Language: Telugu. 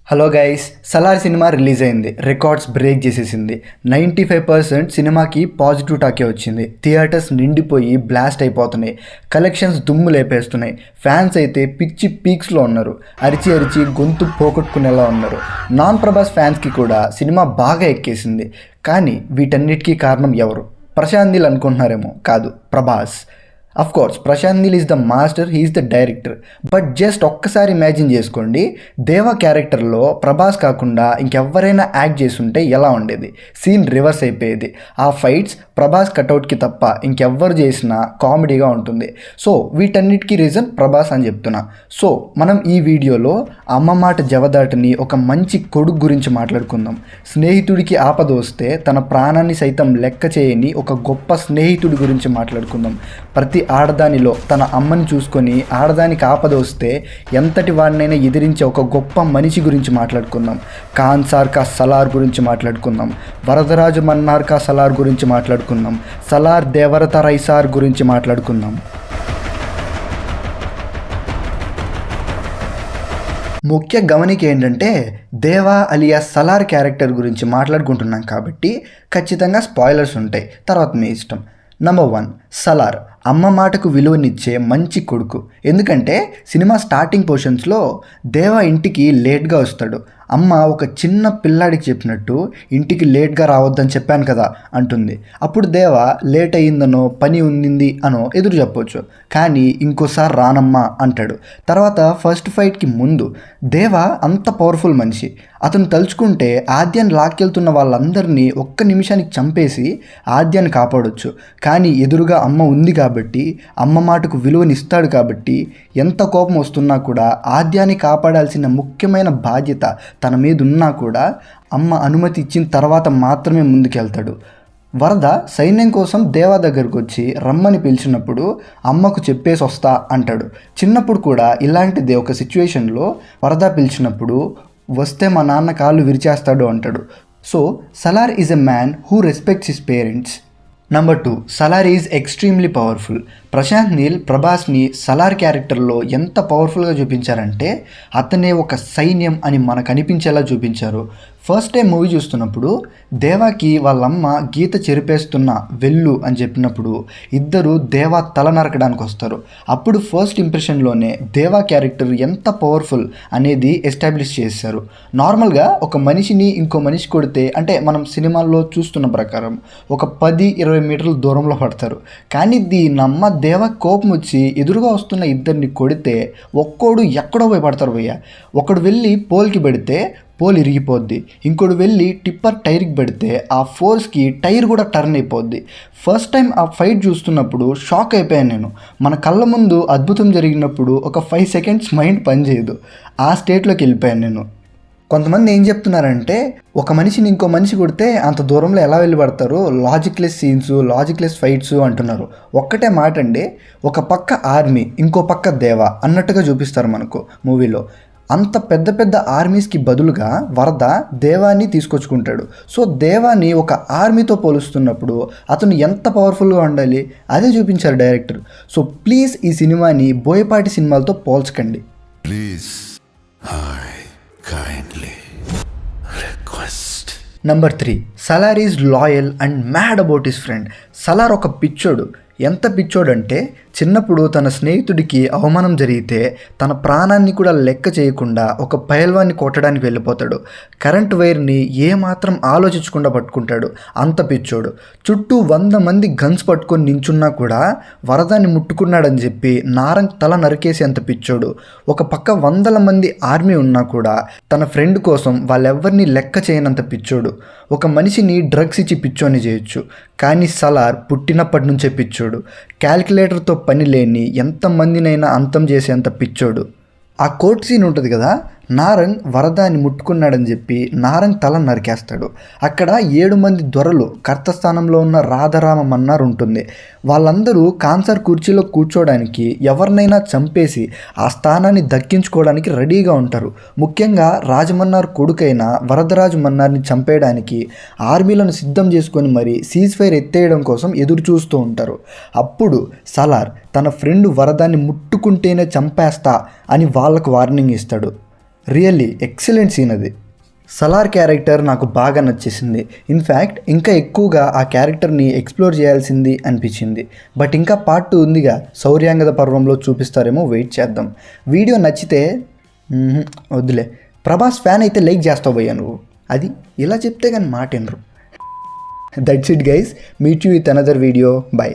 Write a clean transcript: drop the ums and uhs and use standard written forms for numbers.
Hello guys, Salaar cinema release అయింది. రికార్డ్స్ బ్రేక్ చేసేసింది. 95% సినిమాకి పాజిటివ్ టాకే వచ్చింది. థియేటర్స్ నిండిపోయి బ్లాస్ట్ అయిపోతున్నాయి. కలెక్షన్స్ దుమ్ము లేపేస్తున్నాయి. ఫ్యాన్స్ అయితే పిచ్చి పీక్స్లో ఉన్నారు. అరిచి అరిచి గొంతు పోగొట్టుకునేలా ఉన్నారు. నాన్ ప్రభాస్ ఫ్యాన్స్కి కూడా సినిమా బాగా ఎక్కేసింది. కానీ వీటన్నిటికీ కారణం ఎవరు? ప్రశాంత్ నీల్ అనుకుంటున్నారేమో. కాదు, Prabhas. Of course Prashanth Neel is the master, he's the director. But just ఒక్కసారి ఇమాజిన్ చేసుకోండి, దేవా క్యారెక్టర్లో ప్రభాస్ కాకుండా ఇంకెవరైనా యాక్ట్ చేస్తుంటే ఎలా ఉండేది? సీన్ రివర్స్ అయిపోయేది. ఆ ఫైట్స్ ప్రభాస్ కటౌట్కి తప్ప ఇంకెవ్వరు చేసినా కామెడీగా ఉంటుంది. సో వీటన్నిటికీ రీజన్ ప్రభాస్ అని చెప్తున్నా. సో మనం ఈ వీడియోలో అమ్మ మాట జవదాటని ఒక మంచి కొడుకు గురించి మాట్లాడుకుందాం. స్నేహితుడికి ఆపద వస్తే తన ప్రాణాన్ని సైతం లెక్క చేయని ఒక గొప్ప స్నేహితుడి గురించి మాట్లాడుకుందాం. ప్రతి ఆడదానిలో తన అమ్మని చూసుకొని ఆడదానికి ఆపద వస్తే ఎంతటి వాడినైనా ఎదిరించే ఒక గొప్ప మనిషి గురించి మాట్లాడుకుందాం. ఖాన్ సార్ కా సలార్ గురించి మాట్లాడుకుందాం. వరదరాజు మన్నార్ కా సలార్ గురించి మాట్లాడుకుందాం. సలార్ దేవరత రైసార్ గురించి మాట్లాడుకుందాం. ముఖ్య గమనిక ఏంటంటే, దేవా అలియా సలార్ క్యారెక్టర్ గురించి మాట్లాడుకుంటున్నాం కాబట్టి ఖచ్చితంగా స్పాయిలర్స్ ఉంటాయి. తర్వాత మీ ఇష్టం. నంబర్ 1, సలార్ అమ్మ మాటకు విలువనిచ్చే మంచి కొడుకు. ఎందుకంటే సినిమా స్టార్టింగ్ పోర్షన్స్లో దేవా ఇంటికి లేట్గా వస్తాడు. అమ్మ ఒక చిన్న పిల్లాడికి చెప్పినట్టు ఇంటికి లేట్గా రావద్దని చెప్పాను కదా అంటుంది. అప్పుడు దేవా లేట్ అయ్యిందనో పని ఉండింది అనో ఎదురు చెప్పొచ్చు. కానీ ఇంకోసారి రానమ్మా అంటాడు. తర్వాత ఫస్ట్ ఫైట్కి ముందు దేవా అంత పవర్ఫుల్ మనిషి. అతను తలుచుకుంటే ఆద్యాన్ని లాక్కెళ్తున్న వాళ్ళందరినీ ఒక్క నిమిషానికి చంపేసి ఆద్యాన్ని కాపాడొచ్చు. కానీ ఎదురుగా అమ్మ ఉంది కాబట్టి, అమ్మ మాటకు విలువనిస్తాడు కాబట్టి ఎంత కోపం వస్తున్నా కూడా ఆద్యాన్ని కాపాడాల్సిన ముఖ్యమైన బాధ్యత తన మీద ఉన్నా కూడా అమ్మ అనుమతి ఇచ్చిన తర్వాత మాత్రమే ముందుకెళ్తాడు. వరద సైన్యం కోసం దేవా దగ్గరకు వచ్చి రమ్మని పిలిచినప్పుడు అమ్మకు చెప్పేసి వస్తా అంటాడు. చిన్నప్పుడు కూడా ఇలాంటిదే ఒక సిచ్యువేషన్లో వరద పిలిచినప్పుడు వస్తే మా నాన్న కాళ్ళు విరిచేస్తాడు అంటాడు. So Salaar is a man who respects his parents. Number 2, Salaar is extremely powerful. Prashanth Neel ప్రభాస్ని సలార్ క్యారెక్టర్లో ఎంత పవర్ఫుల్గా చూపించారంటే అతనే ఒక సైన్యం అని మనకు అనిపించేలా చూపించారు. ఫస్ట్ టైం మూవీ చూస్తున్నప్పుడు దేవాకి వాళ్ళమ్మ గీత చెరిపేస్తున్న వెళ్ళు అని చెప్పినప్పుడు ఇద్దరు దేవా తల నరకడానికి వస్తారు. అప్పుడు ఫస్ట్ ఇంప్రెషన్లోనే దేవా క్యారెక్టర్ ఎంత పవర్ఫుల్ అనేది ఎస్టాబ్లిష్ చేశారు. నార్మల్గా ఒక మనిషిని ఇంకో మనిషి కొడితే, అంటే మనం సినిమాల్లో చూస్తున్న ప్రకారం ఒక 10-20 మీటర్ల దూరంలో పడతారు. కానీ దీనమ్మ దేవా కోపం వచ్చి ఎదురుగా వస్తున్న ఇద్దరిని కొడితే ఒక్కోడు ఎక్కడో పోయి పడతారు భయ్య. ఒకడు వెళ్ళి పోల్కి పెడితే పోల్ ఇరిగిపోద్ది. ఇంకోటి వెళ్ళి టిప్పర్ టైర్కి పెడితే ఆ ఫోర్స్కి టైర్ కూడా టర్న్ అయిపోద్ది. ఫస్ట్ టైం ఆ ఫైట్ చూస్తున్నప్పుడు షాక్ అయిపోయాను నేను. మన కళ్ళ ముందు అద్భుతం జరిగినప్పుడు ఒక 5 సెకండ్స్ మైండ్ పనిచేయదు. ఆ స్టేట్లోకి వెళ్ళిపోయాను నేను. కొంతమంది ఏం చెప్తున్నారంటే, ఒక మనిషిని ఇంకో మనిషి కొడితే అంత దూరంలో ఎలా వెళ్ళి పడతారు, లాజిక్లెస్ సీన్స్, లాజిక్లెస్ ఫైట్స్ అంటున్నారు. ఒక్కటే మాట అండి, ఒక పక్క ఆర్మీ ఇంకో పక్క దేవా అన్నట్టుగా చూపిస్తారు మనకు మూవీలో. అంత పెద్ద పెద్ద ఆర్మీస్కి బదులుగా వరద దేవాన్ని తీసుకొచ్చుకుంటాడు. సో దేవాన్ని ఒక ఆర్మీతో పోలుస్తున్నప్పుడు అతను ఎంత పవర్ఫుల్గా ఉండాలి అదే చూపించారు డైరెక్టర్. సో ప్లీజ్ ఈ సినిమాని బోయపాటి సినిమాలతో పోల్చకండి please. Number 3, Salaar is loyal and mad about his friend. Salaar ఒక పిచ్చోడు. ఎంత పిచ్చోడంటే చిన్నప్పుడు తన స్నేహితుడికి అవమానం జరిగితే తన ప్రాణాన్ని కూడా లెక్క చేయకుండా ఒక పైల్వాన్ని కొట్టడానికి వెళ్ళిపోతాడు. కరెంట్ వైర్ని ఏమాత్రం ఆలోచించకుండా పట్టుకుంటాడు. అంత పిచ్చోడు. చుట్టూ 100 మంది గన్స్ పట్టుకొని నించున్నా కూడా వరదాన్ని ముట్టుకున్నాడని చెప్పి నారంగ్ తల నరికేసి అంత పిచ్చోడు. ఒక పక్క 100 మంది ఆర్మీ ఉన్నా కూడా తన ఫ్రెండ్ కోసం వాళ్ళెవ్వరినీ లెక్క చేయనంత పిచ్చోడు. ఒక మనిషిని డ్రగ్స్ ఇచ్చి పిచ్చోని చేయొచ్చు, కానీ సలార్ పుట్టినప్పటి నుంచే పిచ్చోడు. క్యాల్కులేటర్తో పని లేని ఎంతమందినైనా అంతం చేసేంత పిచ్చోడు. ఆ కోర్ట్ సీన్ ఉంటుంది కదా, నారంగ్ వరదాన్ని ముట్టుకున్నాడని చెప్పి నారంగ్ తల నరికేస్తాడు. అక్కడ 7 మంది దొరలు కర్తస్థానంలో ఉన్న రాధారామ మన్నార్ ఉంటుంది. వాళ్ళందరూ కాన్సర్ కుర్చీలో కూర్చోడానికి ఎవరినైనా చంపేసి ఆ స్థానాన్ని దక్కించుకోవడానికి రెడీగా ఉంటారు. ముఖ్యంగా రాజమన్నార్ కొడుకైన వరదరాజు మన్నార్ని చంపేయడానికి ఆర్మీలను సిద్ధం చేసుకొని మరి సీజ్ ఫైర్ ఎత్తేయడం కోసం ఎదురు చూస్తూ ఉంటారు. అప్పుడు సలార్ తన ఫ్రెండ్ వరదాన్ని ముట్టుకుంటేనే చంపేస్తా అని వాళ్ళకు వార్నింగ్ ఇస్తాడు. రియల్లీ ఎక్సలెంట్ సీన్ అది. సలార్ క్యారెక్టర్ నాకు బాగా నచ్చేసింది. ఇన్ఫ్యాక్ట్ ఇంకా ఎక్కువగా ఆ క్యారెక్టర్ని ఎక్స్ప్లోర్ చేయాల్సింది అనిపించింది. బట్ ఇంకా పార్ట్ 2 ఉందిగా, శౌర్యాంగద పర్వంలో చూపిస్తారేమో, వెయిట్ చేద్దాం. వీడియో నచ్చితే వద్దులే, ప్రభాస్ ఫ్యాన్ అయితే లైక్ చేస్తావు భయ్యా నువ్వు. అది ఇలా చెప్తే కానీ మాట వినరు. That's it guys, meet you with another video. By.